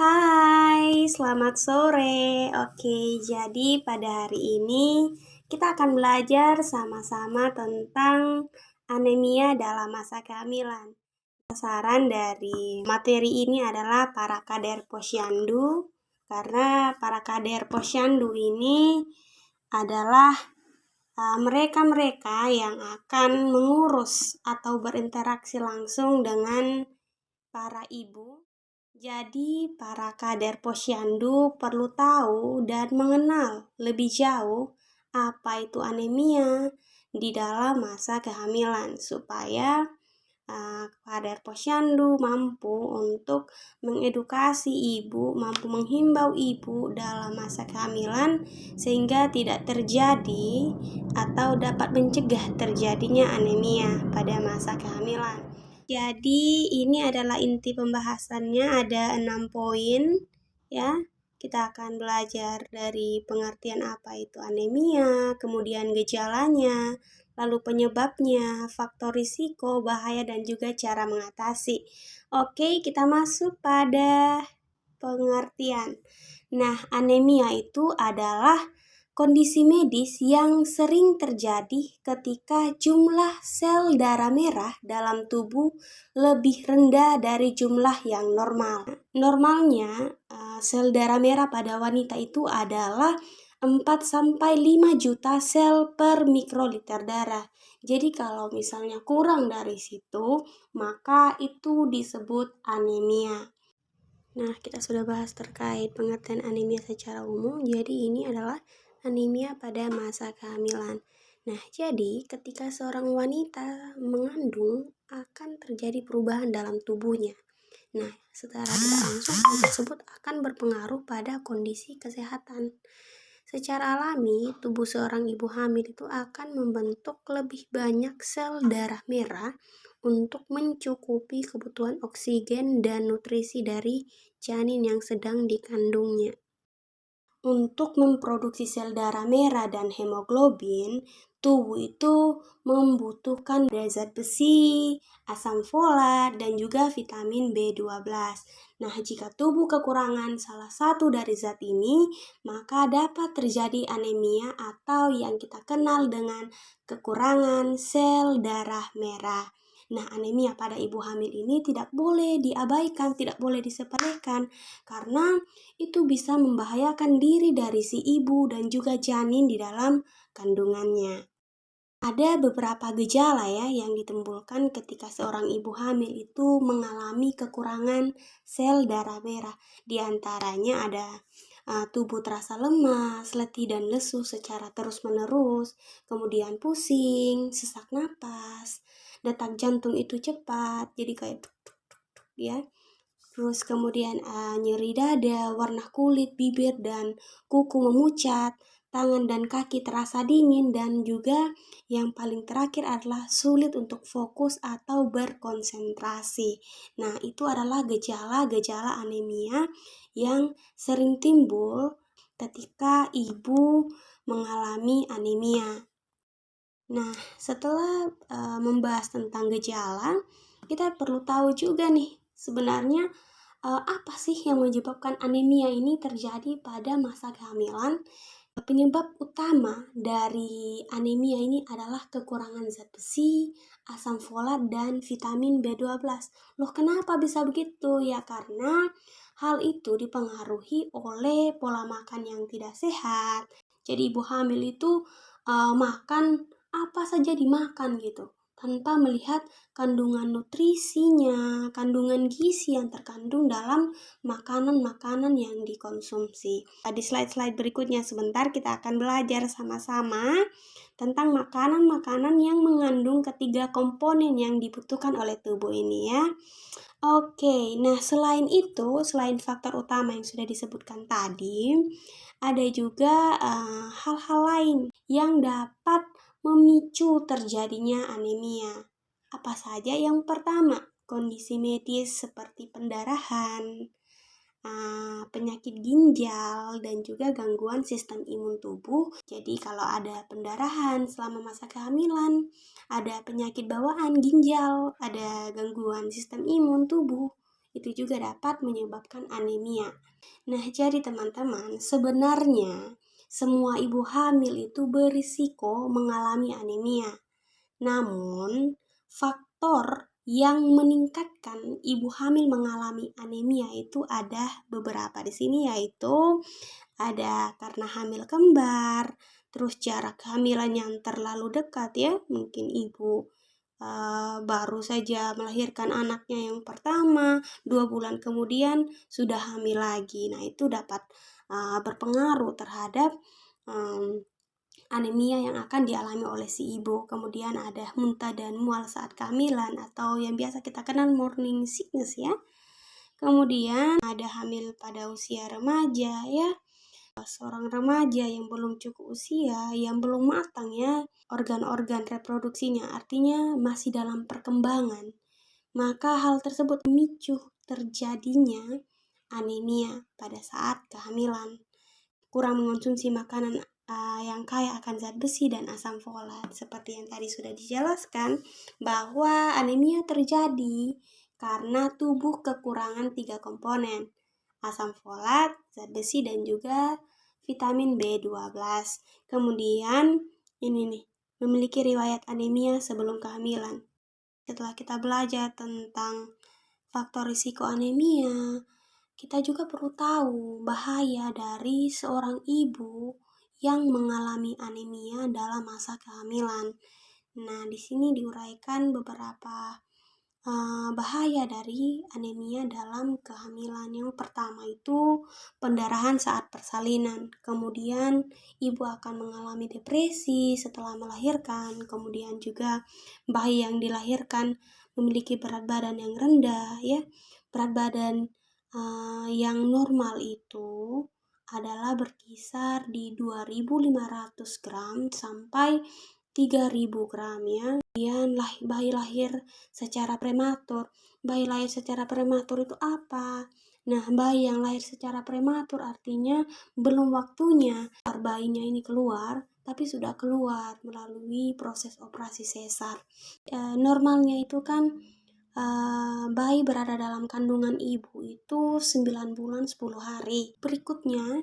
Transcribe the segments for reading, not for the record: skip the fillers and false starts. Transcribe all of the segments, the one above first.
Hai, selamat sore. Oke, jadi pada hari ini kita akan belajar sama-sama tentang anemia dalam masa kehamilan. Sasaran dari materi ini adalah para kader posyandu, karena para kader posyandu ini adalah mereka-mereka yang akan mengurus atau berinteraksi langsung dengan para ibu. Jadi, para kader posyandu perlu tahu dan mengenal lebih jauh apa itu anemia di dalam masa kehamilan supaya kader posyandu mampu untuk mengedukasi ibu, mampu menghimbau ibu dalam masa kehamilan sehingga tidak terjadi atau dapat mencegah terjadinya anemia pada masa kehamilan. Jadi ini adalah inti pembahasannya, ada 6 poin ya. Kita akan belajar dari pengertian apa itu anemia, kemudian gejalanya, lalu penyebabnya, faktor risiko, bahaya, dan juga cara mengatasi. Oke, kita masuk pada pengertian. Nah, anemia itu adalah kondisi medis yang sering terjadi ketika jumlah sel darah merah dalam tubuh lebih rendah dari jumlah yang normal. Normalnya, sel darah merah pada wanita itu adalah 4-5 juta sel per mikroliter darah. Jadi kalau misalnya kurang dari situ, maka itu disebut anemia. Nah, kita sudah bahas terkait pengertian anemia secara umum. Jadi ini adalah anemia pada masa kehamilan. Nah, jadi ketika seorang wanita mengandung akan terjadi perubahan dalam tubuhnya. Nah, secara tidak langsung hal tersebut akan berpengaruh pada kondisi kesehatan. Secara alami, tubuh seorang ibu hamil itu akan membentuk lebih banyak sel darah merah untuk mencukupi kebutuhan oksigen dan nutrisi dari janin yang sedang dikandungnya. Untuk memproduksi sel darah merah dan hemoglobin, tubuh itu membutuhkan zat besi, asam folat, dan juga vitamin B12. Nah, jika tubuh kekurangan salah satu dari zat ini, maka dapat terjadi anemia atau yang kita kenal dengan kekurangan sel darah merah. Nah, anemia pada ibu hamil ini tidak boleh diabaikan, tidak boleh disepelekan, karena itu bisa membahayakan diri dari si ibu dan juga janin di dalam kandungannya. Ada beberapa gejala ya yang ditimbulkan ketika seorang ibu hamil itu mengalami kekurangan sel darah merah. Di antaranya ada tubuh terasa lemas, letih dan lesu secara terus-menerus, kemudian pusing, sesak napas, detak jantung itu cepat, jadi kayak tuk tuk tuk tuk ya. Terus kemudian nyeri dada, warna kulit, bibir, dan kuku memucat, tangan dan kaki terasa dingin, dan juga yang paling terakhir adalah sulit untuk fokus atau berkonsentrasi. Nah, itu adalah gejala-gejala anemia yang sering timbul ketika ibu mengalami anemia. Nah, setelah membahas tentang gejala, kita perlu tahu juga nih, sebenarnya apa sih yang menyebabkan anemia ini terjadi pada masa kehamilan? Penyebab utama dari anemia ini adalah kekurangan zat besi, asam folat, dan vitamin B12. Loh, kenapa bisa begitu? Ya karena hal itu dipengaruhi oleh pola makan yang tidak sehat. Jadi ibu hamil itu makan apa saja dimakan gitu, tanpa melihat kandungan nutrisinya, kandungan gizi yang terkandung dalam makanan-makanan yang dikonsumsi. Di slide-slide berikutnya sebentar kita akan belajar sama-sama tentang makanan-makanan yang mengandung ketiga komponen yang dibutuhkan oleh tubuh ini ya. Oke, nah selain itu, selain faktor utama yang sudah disebutkan tadi, ada juga hal-hal lain yang dapat memicu terjadinya anemia. Apa saja? Yang pertama, kondisi medis seperti pendarahan, penyakit ginjal, dan juga gangguan sistem imun tubuh. Jadi kalau ada pendarahan selama masa kehamilan, ada penyakit bawaan ginjal, ada gangguan sistem imun tubuh, itu juga dapat menyebabkan anemia. Nah, jadi teman-teman, sebenarnya semua ibu hamil itu berisiko mengalami anemia. Namun, faktor yang meningkatkan ibu hamil mengalami anemia itu ada beberapa di sini, yaitu ada karena hamil kembar, terus jarak kehamilan yang terlalu dekat ya, mungkin ibu baru saja melahirkan anaknya yang pertama, 2 bulan kemudian sudah hamil lagi. Nah, itu dapat berpengaruh terhadap anemia yang akan dialami oleh si ibu. Kemudian ada muntah dan mual saat kehamilan atau yang biasa kita kenal morning sickness ya. Kemudian ada hamil pada usia remaja ya. Seorang remaja yang belum cukup usia, yang belum matang ya, organ-organ reproduksinya, artinya masih dalam perkembangan. Maka hal tersebut memicu terjadinya anemia pada saat kehamilan. Kurang mengonsumsi makanan yang kaya akan zat besi dan asam folat. Seperti yang tadi sudah dijelaskan, bahwa anemia terjadi karena tubuh kekurangan 3 komponen, asam folat, zat besi, dan juga vitamin B12. Kemudian ini nih, memiliki riwayat anemia sebelum kehamilan. Setelah kita belajar tentang faktor risiko anemia, kita juga perlu tahu bahaya dari seorang ibu yang mengalami anemia dalam masa kehamilan. Nah, di sini diuraikan beberapa bahaya dari anemia dalam kehamilan. Yang pertama itu pendarahan saat persalinan. Kemudian ibu akan mengalami depresi setelah melahirkan. Kemudian juga bayi yang dilahirkan memiliki berat badan yang rendah ya. Berat badan yang normal itu adalah berkisar di 2.500 gram sampai 3.000 gram ya. Kemudian bayi lahir secara prematur. Bayi lahir secara prematur itu apa? Nah, bayi yang lahir secara prematur artinya belum waktunya bayinya ini keluar, tapi sudah keluar melalui proses operasi sesar. Normalnya itu kan bayi berada dalam kandungan ibu itu 9 bulan 10 hari. Berikutnya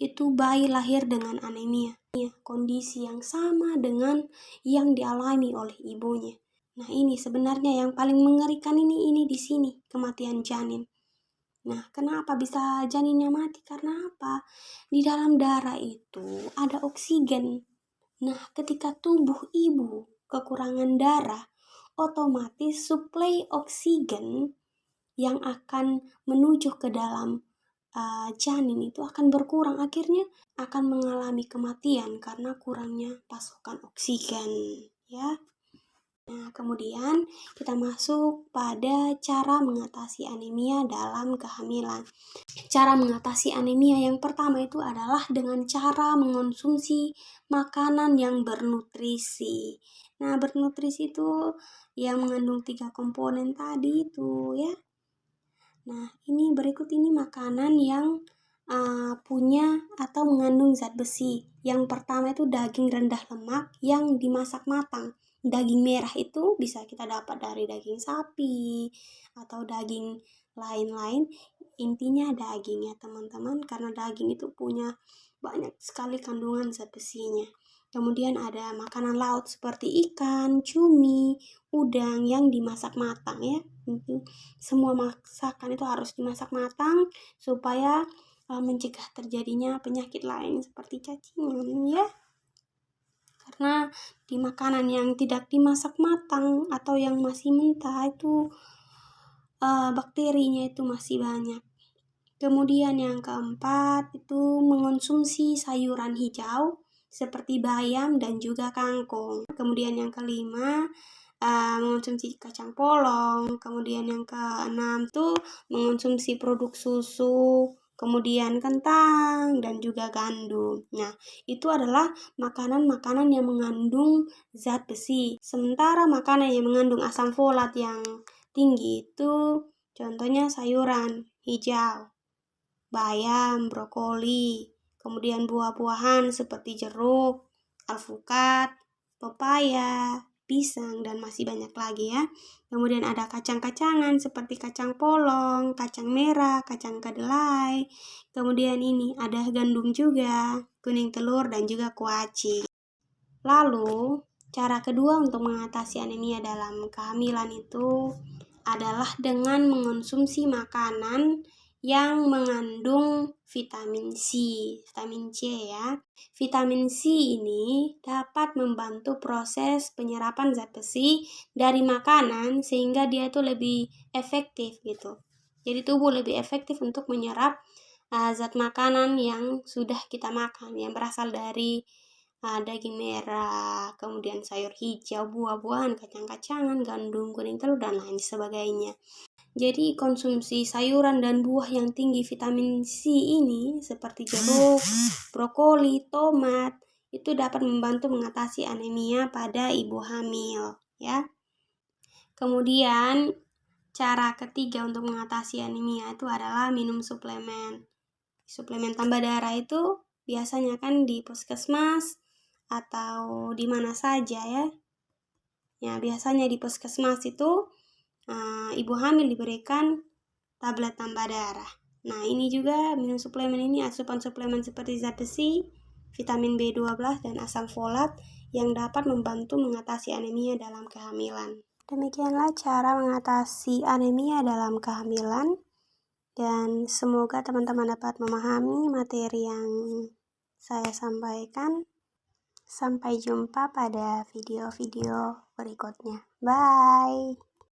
itu bayi lahir dengan anemia. Kondisi yang sama dengan yang dialami oleh ibunya. Nah, ini sebenarnya yang paling mengerikan ini di sini, kematian janin. Nah, kenapa bisa janinnya mati? Karena apa? Di dalam darah itu ada oksigen. Nah, ketika tubuh ibu kekurangan darah, otomatis suplai oksigen yang akan menuju ke dalam janin itu akan berkurang, akhirnya akan mengalami kematian karena kurangnya pasokan oksigen ya. Nah, kemudian kita masuk pada cara mengatasi anemia dalam kehamilan. Cara mengatasi anemia yang pertama itu adalah dengan cara mengonsumsi makanan yang bernutrisi. Nah, bernutrisi itu yang mengandung 3 komponen tadi itu ya. Nah, ini berikut ini makanan yang punya atau mengandung zat besi. Yang pertama itu daging rendah lemak yang dimasak matang. Daging merah itu bisa kita dapat dari daging sapi atau daging lain-lain. Intinya daging ya teman-teman, karena daging itu punya banyak sekali kandungan zat besinya. Kemudian ada makanan laut seperti ikan, cumi, udang yang dimasak matang ya. Semua masakan itu harus dimasak matang supaya mencegah terjadinya penyakit lain seperti cacingan ya. Karena di makanan yang tidak dimasak matang atau yang masih mentah itu bakterinya itu masih banyak. Kemudian yang keempat itu mengonsumsi sayuran hijau seperti bayam dan juga kangkung. Kemudian yang kelima mengonsumsi kacang polong. Kemudian yang keenam tuh mengonsumsi produk susu, kemudian kentang dan juga gandum. Nah, itu adalah makanan-makanan yang mengandung zat besi. Sementara makanan yang mengandung asam folat yang tinggi itu contohnya sayuran hijau, bayam, brokoli, kemudian buah-buahan seperti jeruk, alpukat, pepaya, pisang, dan masih banyak lagi ya. Kemudian ada kacang-kacangan seperti kacang polong, kacang merah, kacang kedelai. Kemudian ini ada gandum juga, kuning telur, dan juga kuaci. Lalu, cara kedua untuk mengatasi anemia dalam kehamilan itu adalah dengan mengonsumsi makanan yang mengandung vitamin C ya. Vitamin C ini dapat membantu proses penyerapan zat besi dari makanan sehingga dia itu lebih efektif gitu. Jadi tubuh lebih efektif untuk menyerap zat makanan yang sudah kita makan, yang berasal dari daging merah, kemudian sayur hijau, buah-buahan, kacang-kacangan, gandum, kuning telur, dan lain sebagainya. Jadi konsumsi sayuran dan buah yang tinggi vitamin C ini seperti jeruk, brokoli, tomat itu dapat membantu mengatasi anemia pada ibu hamil ya. Kemudian cara ketiga untuk mengatasi anemia itu adalah minum suplemen. Suplemen tambah darah itu biasanya kan di puskesmas atau di mana saja ya. Ya, biasanya di puskesmas itu ibu hamil diberikan tablet tambah darah. Nah, ini juga minum suplemen ini asupan suplemen seperti zat besi, vitamin B12 dan asam folat yang dapat membantu mengatasi anemia dalam kehamilan. Demikianlah cara mengatasi anemia dalam kehamilan, dan semoga teman-teman dapat memahami materi yang saya sampaikan. Sampai jumpa pada video-video berikutnya. Bye.